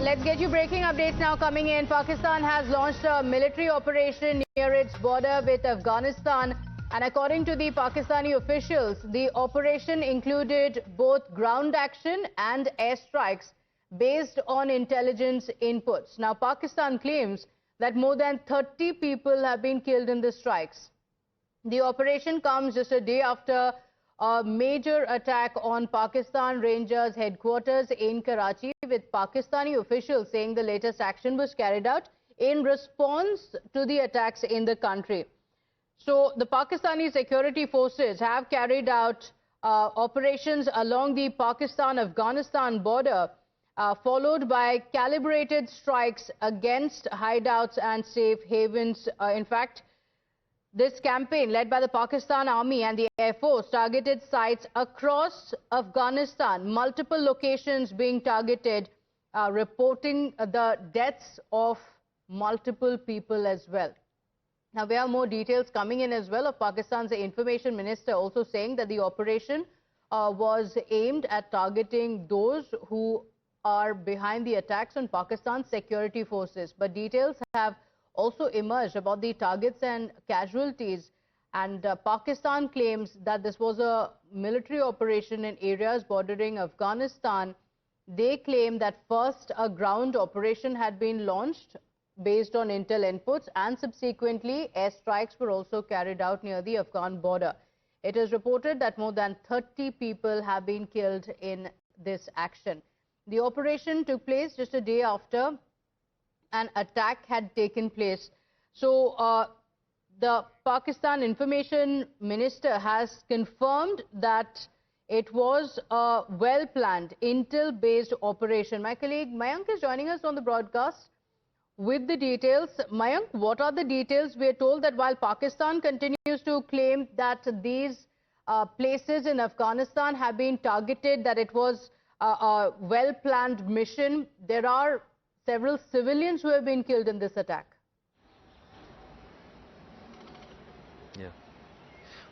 Let's get you breaking updates now coming in. Pakistan has launched a military operation near its border with Afghanistan. And according to the Pakistani officials, the operation included both ground action and airstrikes based on intelligence inputs. Now, Pakistan claims that more than 30 people have been killed in the strikes. The operation comes just a day after a major attack on Pakistan Rangers headquarters in Karachi, with Pakistani officials saying the latest action was carried out in response to the attacks in the country. So the Pakistani security forces have carried out operations along the Pakistan-Afghanistan border, followed by calibrated strikes against hideouts and safe havens. In fact, this campaign, led by the Pakistan Army and the Air Force, targeted sites across Afghanistan, multiple locations being targeted, reporting the deaths of multiple people as well. Now, we have more details coming in as well of Pakistan's information minister also saying that the operation was aimed at targeting those who are behind the attacks on Pakistan's security forces. But details have also emerged about the targets and casualties, and Pakistan claims that this was a military operation in areas bordering Afghanistan. They claim that first a ground operation had been launched based on intel inputs, and subsequently airstrikes were also carried out near the Afghan border. It is reported that more than 30 people have been killed in this action. The operation took place just a day after an attack had taken place. So the Pakistan information minister has confirmed that it was a well-planned, intel-based operation. My colleague Mayank is joining us on the broadcast with the details. Mayank, what are the details? We are told that while Pakistan continues to claim that these places in Afghanistan have been targeted, that it was a well-planned mission, there are several civilians who have been killed in this attack. Yeah.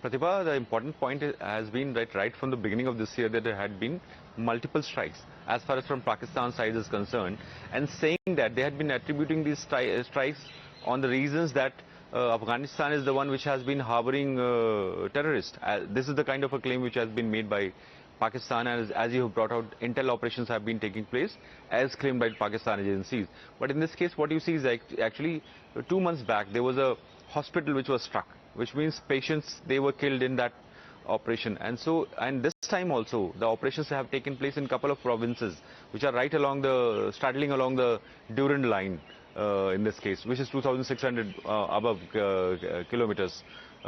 Pratibha, the important point has been that right from the beginning of this year that there had been multiple strikes as far as from Pakistan side is concerned, and saying that they had been attributing these strikes on the reasons that Afghanistan is the one which has been harboring terrorists. This is the kind of a claim which has been made by Pakistan, and as you have brought out, intel operations have been taking place as claimed by Pakistan agencies. But in this case, what you see is actually 2 months back, there was a hospital which was struck, which means patients, they were killed in that operation. And so, and this time also, the operations have taken place in a couple of provinces, which are right along the, straddling along the Durand line in this case, which is 2,600 above kilometers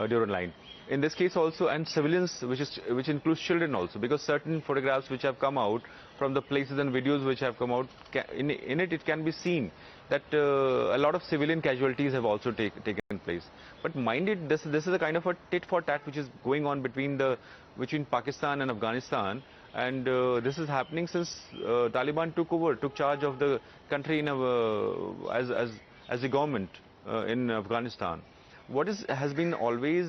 Durand line. In this case also, and civilians, which includes children also, because certain photographs which have come out from the places and videos which have come out, in it can be seen that a lot of civilian casualties have also taken place. But mind it, this is a kind of a tit for tat which is going on between Pakistan and Afghanistan, and this is happening since Taliban took charge of the country in as a government in Afghanistan. What has been always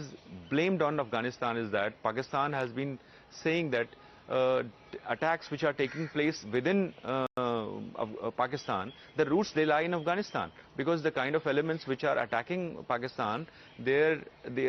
blamed on Afghanistan is that Pakistan has been saying that attacks which are taking place within Pakistan, the roots they lie in Afghanistan, because the kind of elements which are attacking Pakistan, they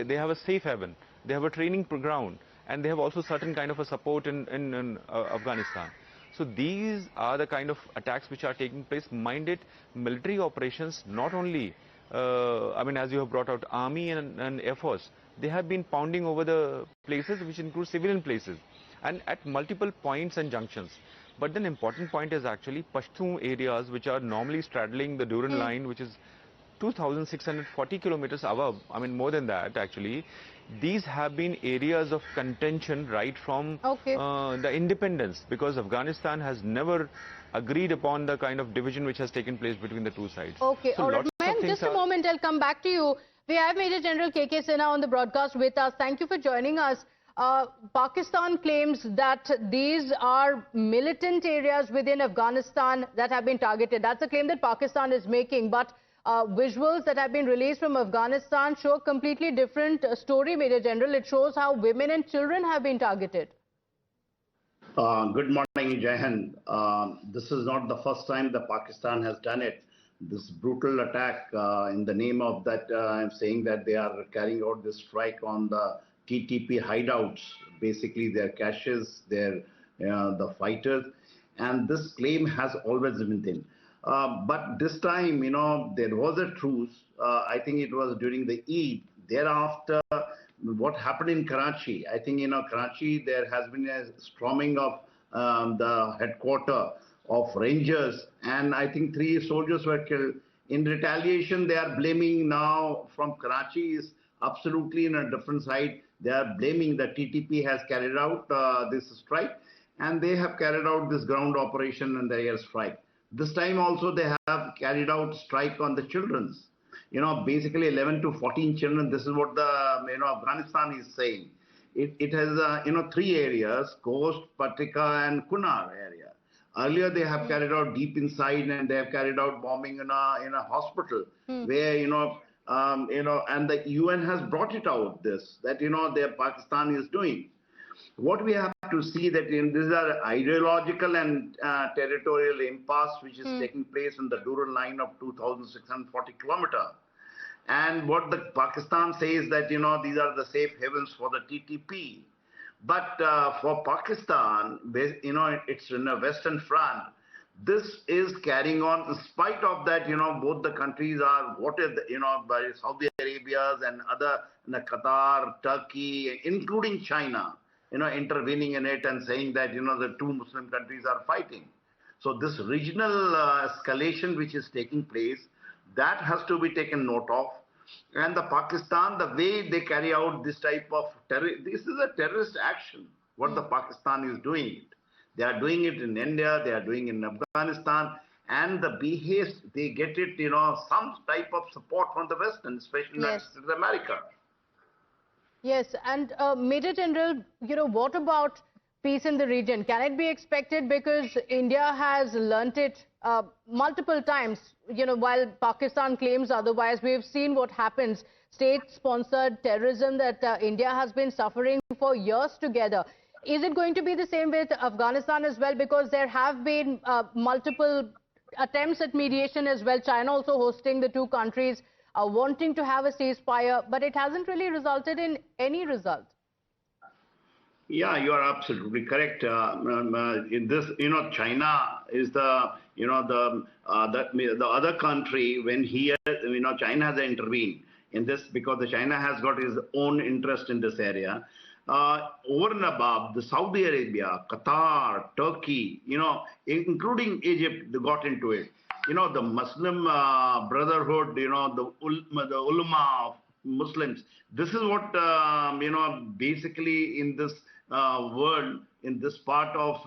have a safe haven, they have a training ground, and they have also certain kind of a support in Afghanistan. So these are the kind of attacks which are taking place. Mind it, military operations, not only I mean, as you have brought out, Army and Air Force, they have been pounding over the places which include civilian places and at multiple points and junctions. But then important point is actually Pashtun areas which are normally straddling the Durand line, which is 2,640 kilometers above, I mean more than that actually. These have been areas of contention right from the independence, because Afghanistan has never agreed upon the kind of division which has taken place between the two sides. Okay, so all right. Ma'am, just a moment, I'll come back to you. We have Major General K.K. Sinha on the broadcast with us. Thank you for joining us. Pakistan claims that these are militant areas within Afghanistan that have been targeted. That's a claim that Pakistan is making. But visuals that have been released from Afghanistan show a completely different story, Major General. It shows how women and children have been targeted. Good morning. morning, Jahan. This is not the first time that Pakistan has done it. This brutal attack in the name of that, I'm saying that they are carrying out this strike on the TTP hideouts, basically their caches, the fighters, and this claim has always been there. But this time, there was a truce. I think it was during the Eid. Thereafter, what happened in Karachi? I think, Karachi, there has been a storming of the headquarters of Rangers, and I think 3 soldiers were killed. In retaliation, they are blaming now from Karachi is absolutely in a different side. They are blaming that TTP has carried out this strike, and they have carried out this ground operation and the airstrike. This time also they have carried out strike on the children's. Basically 11 to 14 children. This is what the Afghanistan is saying. It has 3 areas: Coast, Patika, and Kunar area. Earlier they have carried out deep inside, and they have carried out bombing in a hospital where and the UN has brought it out that Pakistan is doing. What we have to see that these are ideological and territorial impasse which is taking place in the Durand line of 2,640 kilometers. And what the Pakistan says that these are the safe havens for the TTP. But for Pakistan, it's in a western front. This is carrying on in spite of that. Both the countries are voted, by Saudi Arabia and other, Qatar, Turkey, including China, intervening in it and saying that, the 2 Muslim countries are fighting. So this regional escalation which is taking place, that has to be taken note of. And the Pakistan, the way they carry out this type of this is a terrorist action, what the Pakistan is doing. They are doing it in India, they are doing it in Afghanistan, and the behest, they get it, some type of support from the Western, especially United States of America. Yes, and Major General, what about peace in the region? Can it be expected? Because India has learnt it multiple times, while Pakistan claims otherwise. We've seen what happens. State-sponsored terrorism that India has been suffering for years together. Is it going to be the same with Afghanistan as well? Because there have been multiple attempts at mediation as well. China also hosting the 2 countries, wanting to have a ceasefire, but it hasn't really resulted in any result. Yeah, you are absolutely correct. In this, China is the other country when China has intervened in this because the China has got its own interest in this area. Over and above, the Saudi Arabia, Qatar, Turkey, including Egypt, they got into it. The Muslim Brotherhood, the ulama of Muslims. This is what, basically in this world, in this part of,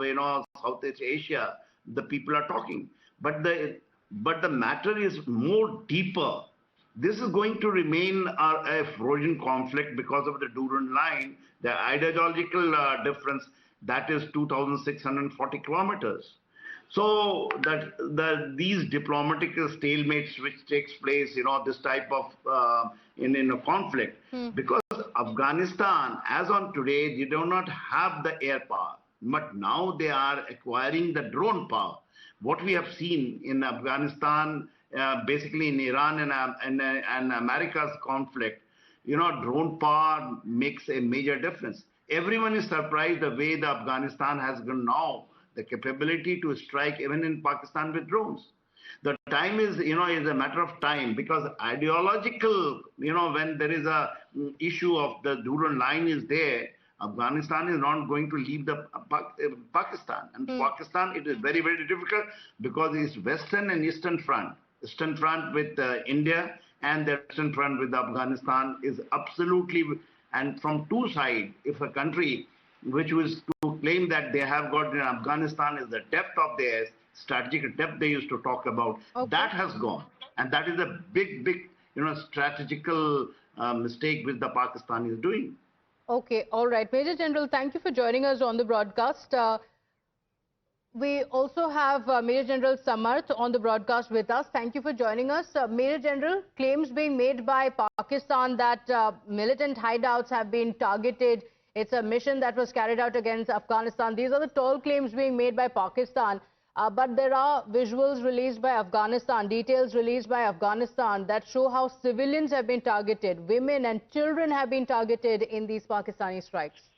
Southeast Asia, the people are talking. But the matter is more deeper. This is going to remain a frozen conflict because of the Durand line, the ideological difference, that is 2,640 kilometers. So that these diplomatic stalemates which takes place, this type of in a conflict, because Afghanistan, as on today, they do not have the air power, but now they are acquiring the drone power. What we have seen in Afghanistan, basically in Iran and America's conflict, drone power makes a major difference. Everyone is surprised the way the Afghanistan has gone now, the capability to strike even in Pakistan with drones. The time is, is a matter of time because ideological, when there is a issue of the Durand line is there, Afghanistan is not going to leave the Pakistan. And Pakistan, it is very, very difficult because it's Western and Eastern front. Eastern front with India and the Western front with Afghanistan is absolutely, and from 2 sides, if a country which was to claim that they have got in Afghanistan is the depth of their strategic depth they used to talk about, that has gone. And that is a big, big, strategical mistake which the Pakistan is doing. Okay, all right. Major General, thank you for joining us on the broadcast. We also have Major General Samarth on the broadcast with us. Thank you for joining us. Major General, claims being made by Pakistan that militant hideouts have been targeted It's a mission that was carried out against Afghanistan. These are the tall claims being made by Pakistan. But there are visuals released by Afghanistan, details released by Afghanistan that show how civilians have been targeted. Women and children have been targeted in these Pakistani strikes.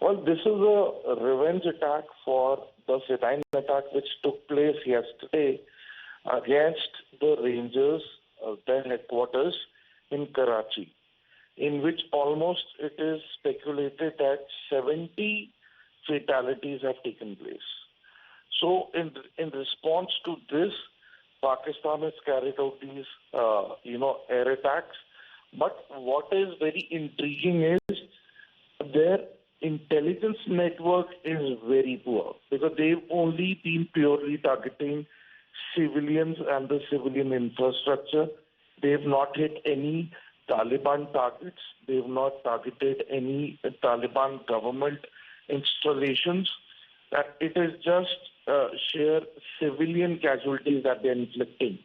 Well, this is a revenge attack for the saline attack which took place yesterday against the Rangers, their headquarters in Karachi, in which almost it is speculated that 70 fatalities have taken place. So in response to this, Pakistan has carried out these, air attacks. But what is very intriguing is their intelligence network is very poor because they've only been purely targeting civilians and the civilian infrastructure. They've not hit any Taliban targets. They've not targeted any Taliban government installations. That it is just sheer civilian casualties that they're inflicting.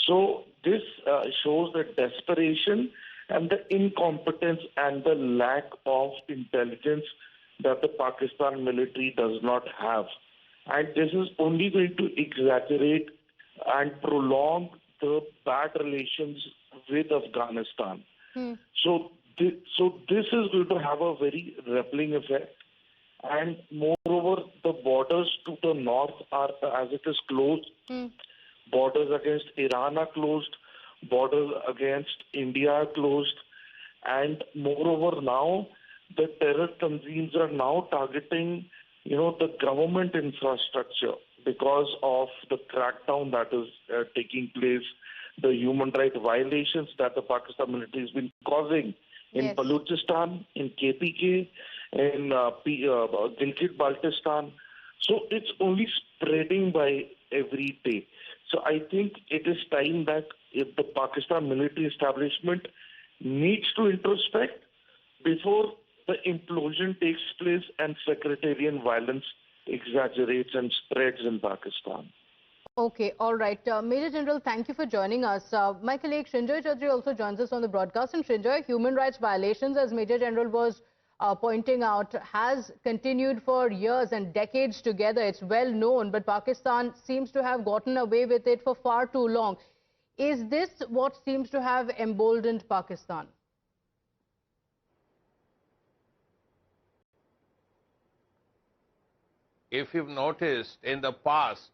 So this shows the desperation and the incompetence and the lack of intelligence that the Pakistan military does not have. And this is only going to exaggerate and prolong the bad relations with Afghanistan. So this is going to have a very rippling effect. And moreover, the borders to the north are, as it is closed, borders against Iran are closed, borders against India are closed, and moreover now, the terror tanzeems are now targeting, the government infrastructure because of the crackdown that is taking place, the human rights violations that the Pakistan military has been causing in Balochistan, in KPK, in Gilgit-Baltistan. So it's only spreading by every day. So I think it is time that if the Pakistan military establishment needs to introspect before the implosion takes place and sectarian violence exaggerates and spreads in Pakistan. Okay, all right. Major General, thank you for joining us. My colleague Srinjoy Chaudhary also joins us on the broadcast. And Srinjoy, human rights violations, as Major General was pointing out, has continued for years and decades together. It's well known, but Pakistan seems to have gotten away with it for far too long. Is this what seems to have emboldened Pakistan? If you've noticed, in the past,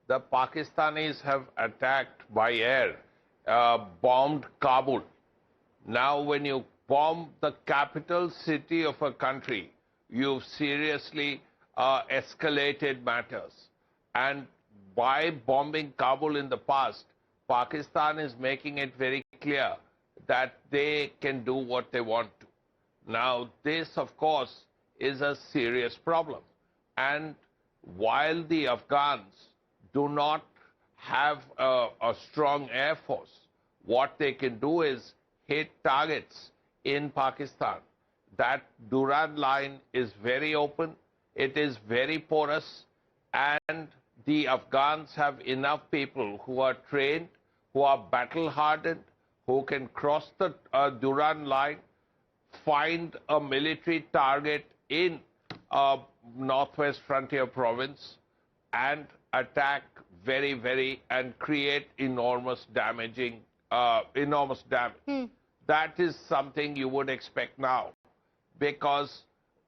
the Pakistanis have attacked by air, bombed Kabul. Now, when you bomb the capital city of a country, you've seriously escalated matters. And by bombing Kabul in the past, Pakistan is making it very clear that they can do what they want to. Now, this, of course, is a serious problem. And while the Afghans do not have a strong air force, what they can do is hit targets in Pakistan. That Durand line is very open, it is very porous, and the Afghans have enough people who are trained, who are battle-hardened, who can cross the Durand line, find a military target in Northwest Frontier Province, and attack and create enormous damage. That is something you would expect now, because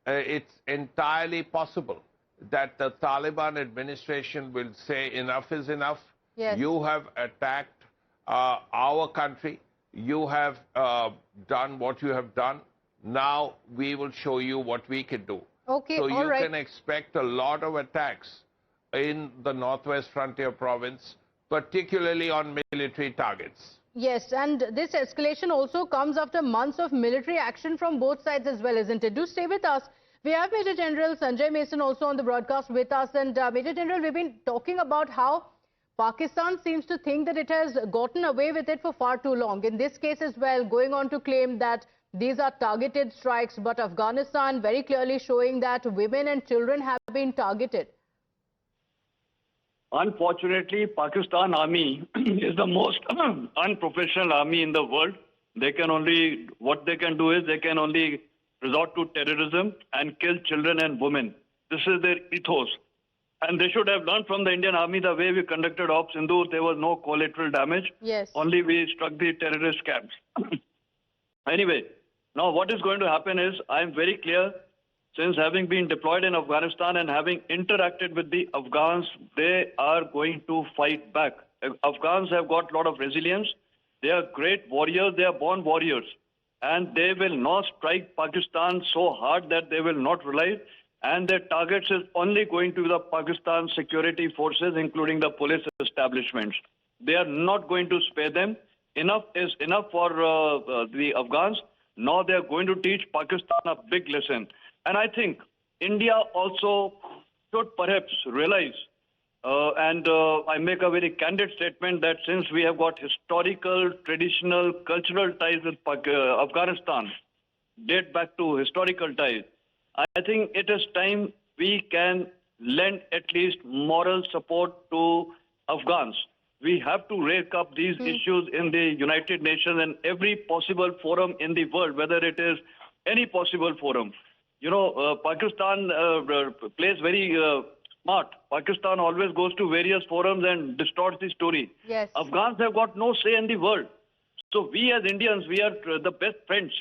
it's entirely possible that the Taliban administration will say enough is enough. Yes. You have attacked our country. You have done what you have done. Now we will show you what we can do. Okay, so you right. can expect a lot of attacks in the Northwest Frontier Province, particularly on military targets. Yes, and this escalation also comes after months of military action from both sides as well, isn't it? Do stay with us. We have Major General Sanjay Mason also on the broadcast with us. And Major General, we've been talking about how Pakistan seems to think that it has gotten away with it for far too long. In this case as well, going on to claim that these are targeted strikes, but Afghanistan very clearly showing that women and children have been targeted. Unfortunately, Pakistan Army is the most unprofessional army in the world. They can only, what they can do is they can only resort to terrorism and kill children and women. This is their ethos. And they should have learned from the Indian Army the way we conducted Op Sindoor. There was no collateral damage. Yes. Only we struck the terrorist camps. Anyway, now what is going to happen is, I am very clear, since having been deployed in Afghanistan and having interacted with the Afghans, they are going to fight back. Afghans have got a lot of resilience. They are great warriors. They are born warriors. And they will not strike Pakistan so hard that they will not realize. And their targets is only going to the Pakistan security forces, including the police establishments. They are not going to spare them. Enough is enough for the Afghans. Now they are going to teach Pakistan a big lesson. And I think India also should perhaps realize, and I make a very candid statement, that since we have got historical, traditional, cultural ties with Afghanistan, date back to historical ties, I think it is time we can lend at least moral support to Afghans. We have to rake up these issues in the United Nations and every possible forum in the world, whether it is any possible forum. You know, Pakistan plays very smart. Pakistan always goes to various forums and distorts the story. Yes. Afghans have got no say in the world. So we as Indians, we are the best friends.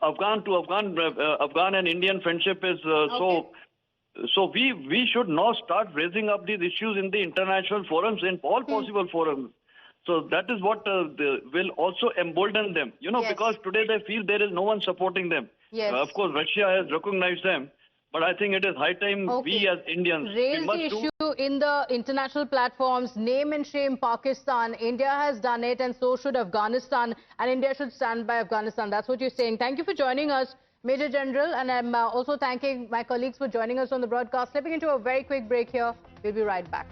Afghan to Afghan, Afghan and Indian friendship is So we should now start raising up these issues in the international forums, in all possible forums. So that is what will also embolden them, you know, because today they feel there is no one supporting them. Yes. Of course, Russia has recognized them, but I think it is high time we as Indians raise the issue in the international platforms, name and shame Pakistan. India has done it, and so should Afghanistan, and India should stand by Afghanistan. That's what you're saying. Thank you for joining us, Major General, and I'm also thanking my colleagues for joining us on the broadcast. Slipping into a very quick break here. We'll be right back.